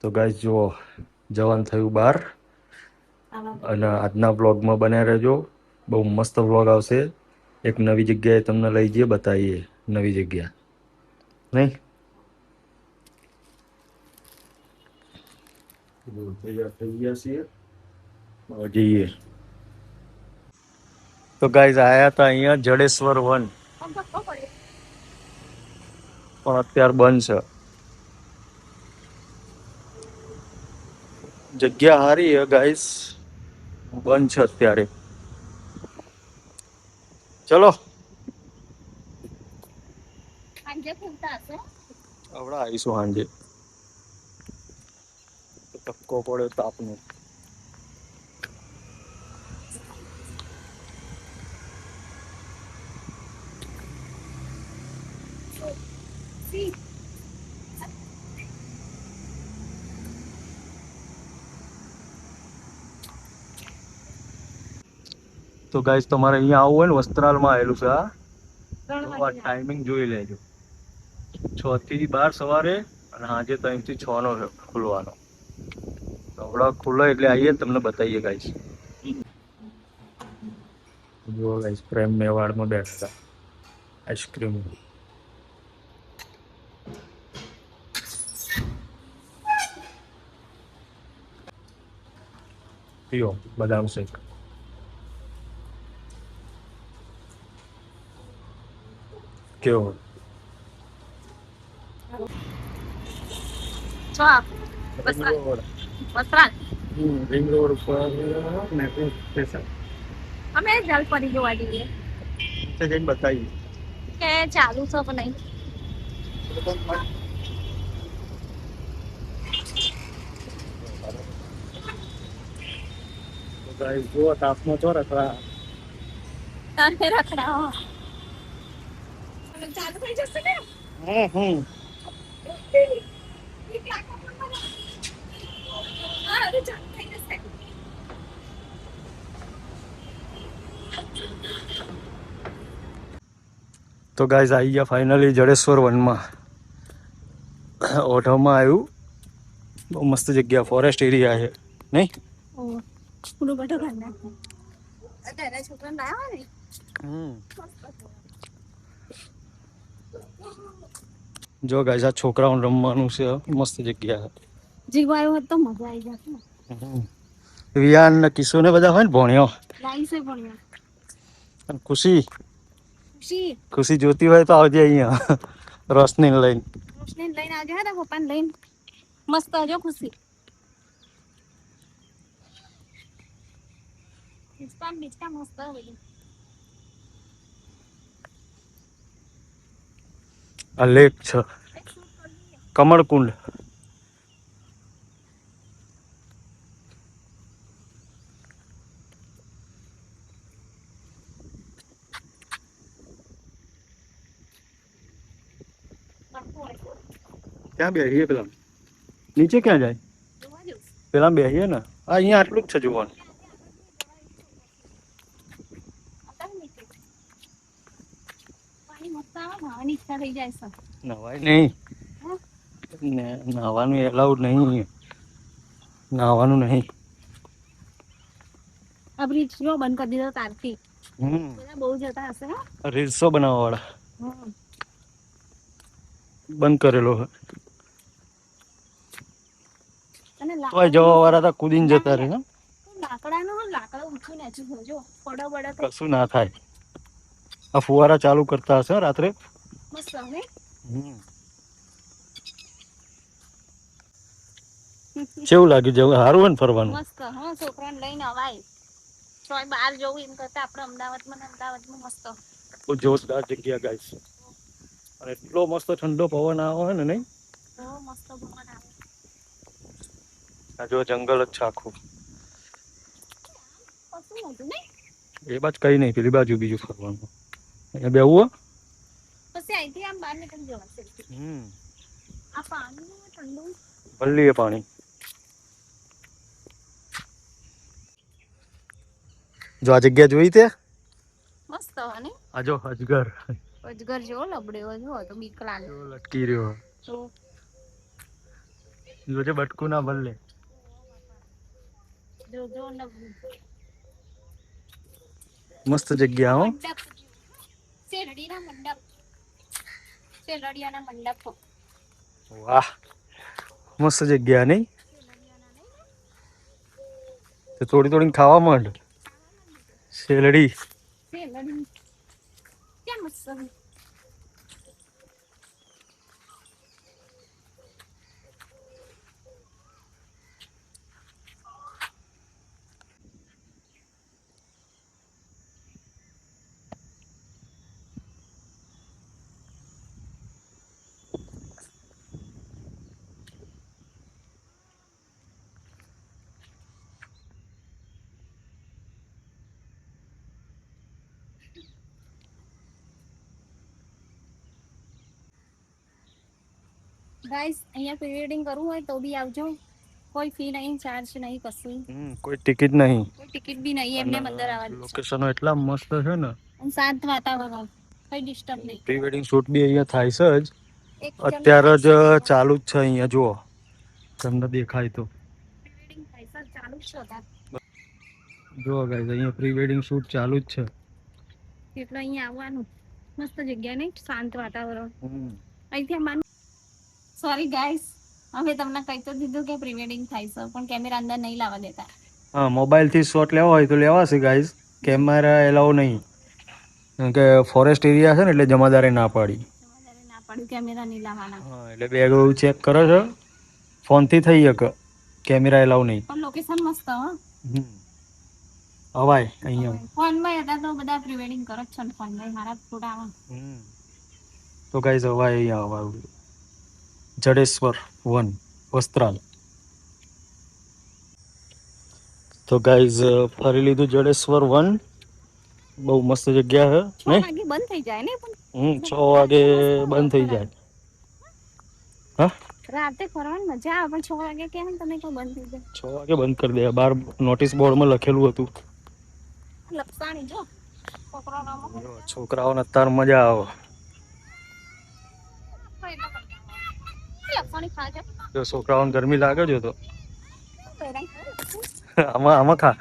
તો ગાઈસ જુઓ, જવાન થયું બહાર અને આજના વ્લોગમાં બન્યા રહેજો. બહુ મસ્ત વ્લોગ આવશે. એક નવી જગ્યાએ તમને લઈ જઈએ, બતાવીએ નવી જગ્યા નહીં. તૈયાર થઈ ગયા છીએ, જઈએ. તો ગાઈસ આયા હતા અહીંયા જડેશ્વર વન, પણ અત્યારે બંધ છે. જગ્યા સારી હે ગાઈસ, બંધ છે અત્યારે. ચલો હમણાં આવીશું સાંજે. તપકો પડ્યો તાપનો. તો ગાઈસ તમારે અહીંયા આવવું હોય ને, વસ્ત્રાલમાં આવેલું છે. આ ટાઈમિંગ જોઈ લેજો. 6 થી 12 સવારે અને સાંજે 3 થી 6 નો ખુલવાનો. હમણાં ખુલે એટલે આવીએ, તમને બતાવીએ ગાઈસ. જો ગાઈસ પ્રેમ મેવાડમાં બેઠા આઈસ્ક્રીમ. પીઓ બદામ શેક. કેવો? રિંગ રોડ ઉપર મેટ્રો સ્ટેશન. અમે જલપરી જોવા જઈએ. જઈને બતાવીએ કે ચાલુ છે કે નહીં. ગાઈસ જો તાપમાં છો રખડા. તારે રખડાવો. ચાલુ થઈ જશે ને. તો ગાઈસ આવી ગયા ફાઇનલી જડેશ્વર વનમાં. ઓઢવમાં આવ્યું. બહુ મસ્ત જગ્યા, ફોરેસ્ટ એરિયા છે નહીં? પૂરું બધું ઘર નાખે. અત્યારે છોકરાને લાવ્યા ને. જો ગાઈસ આ છોકરાઓને રમવાનું છે, મસ્ત જગ્યા છે. જીવ આવ્યો હોત તો મજા આવી જશે. વિયાન ને કિશોર ને બધા હોય ને ભણ્યો. લાઈન સે ભણ્યો. અને ખુશી ખુશી ખુશી જોતી હોય તો આવજે અહીંયા રોશની લઈને. રોશની લઈને આવજે હે તારા પપ્પાને લઈને. મસ્ત આવજો ખુશી. બીચકા મસ્ત હોય. આ લેક છે, કમળકુંડ. ક્યાં બેસીએ? પેલા નીચે ક્યાં જાય? પેલા બેસીએ ને. અહીંયા આટલું જ છે જોવાનું. ઈચ્છા થઈ જાય છે. નવાય નહીં, નાવાનું એલાઉડ નહીં. નાવાનું નહીં. આ બ્રિજ જો બંધ કરી દીધો તારથી. બધા બહુ જતા હશે. રીલ્સો બનાવવા વાળા બંધ કરેલો હે. તો જવા વાળા તો કૂદીને જતા રહે. લાકડા ઊંચું નેચું જો પડો પડો કશું ના થાય. આ ફુવારા ચાલુ કરતા હશે રાત્રે. મસ્ત હે. કેવું લાગ્યું? જવું સારું હોય ને ફરવાનું? મસ્ત. હા, છોકરાને લઈને અવાય. તોય બહાર જવું એમ કરતા આપણે અમદાવાદમાં મસ્ત. બહુ જોરદાર જગ્યા ગાઈસ. અને એટલો મસ્ત ઠંડો પવન આવે ને નહીં? મસ્ત પવન આવે. આ જો જંગલ જ છે આખું. કશું નતું નહીં. એ બાજુ કઈ નહીં, પેલી બાજુ બીજું ફરવાનું. અહીંયા બેવું પછી અહીંથી આમ બહાર નીકળી જવાશે. આ પાણી ઠંડુ ભલી પાણી. જો આ જગ્યા જોઈ તે મસ્ત હને. આ જો અજગર. અજગર જેવો લબડ્યો જો તો બીક લાગે. લટકી રહ્યો. તો જોજે બટકું ના ભરલે. જોજો ને મસ્ત જગ્યા હો. મંડપ શેરડીના મંડપ શેરડીયાના મંડપ વાહ મસ્ત જગ્યા નહીં. તો થોડી થોડી ખાવા માંડ શેરડી. શેરડી કેમ મસ્ત ગાઈસ. અહીંયા પ્રી વેડિંગ કરવું હોય તો બી આવજો. કોઈ ફી નહીં, ચાર્જ નહીં, કશું. કોઈ ટિકિટ નહીં, કોઈ ટિકિટ બી નહીં, એમને અંદર આવવાનું. લોકેશનો એટલા મસ્ત છે ને અને શાંત વાતાવરણ, કઈ ડિસ્ટર્બ નહીં. પ્રી વેડિંગ શૂટ બી અહીંયા થાય છે જ. એક અત્યારે જ ચાલુ જ છે અહીંયા. જુઓ તમને દેખાય તો. પ્રી વેડિંગ થાય સર ચાલુ જ છે અત્યારે. જુઓ ગાઈસ અહીંયા પ્રી વેડિંગ શૂટ ચાલુ જ છે. એટલે અહીંયા આવવાનું. મસ્ત જગ્યા નહીં, શાંત વાતાવરણ. અહીંથી અમારું સોરી ગાઈસ, અમે તમને કહી તો દીધું કે પ્રી વેડિંગ થાય છે, પણ કેમેરા અંદર નહીં લાવવા દેતા. હા, મોબાઈલ થી શોટ લેવા હોય તો લેવાશે ગાઈસ. કેમેરા એલાઉ નહીં, કારણ કે ફોરેસ્ટ એરિયા છે ને એટલે જમાદારે ના પાડી. ના પાડ્યું કેમેરા નહીં લાવવાના. હા, એટલે બેગ ચેક કરો છો. ફોન થી થઈ શકે, કેમેરા એલાઉ નહીં. પણ લોકેશન મસ્ત હો. હવાય અહીંયા. ફોનમાં હતા તો બધા પ્રી વેડિંગ કરે જ છે ને, ફોનમાં મારા ફોટા આવે. તો ગાઈસ હવાય અહીંયા હવાય. જડેશ્વર 1 વસ્ત્રાલ. તો ગાઈઝ ફરી લીધું જડેશ્વર 1. બહુ મસ્ત જગ્યા છે 6 વાગે બંધ થઈ જાય ને પણ. 6 વાગે બંધ થઈ જાય. હા, રાતે ફરવાની મજા આવે, પણ 6 વાગે કેમ તમે કોઈ બંધ થઈ જાય? 6 વાગે બંધ કરી દે. બહાર નોટિસ બોર્ડમાં લખેલું હતું. લપસાણી જો છોકરાઓને અત્યારે મજા આવે. લપસાણી ખાજે. જો છોકરાઓને ગરમી લાગે છે તો આમાં ખા.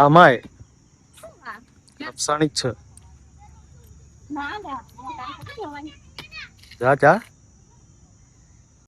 આમાંય લપસાણી જ છે. ના જા જા.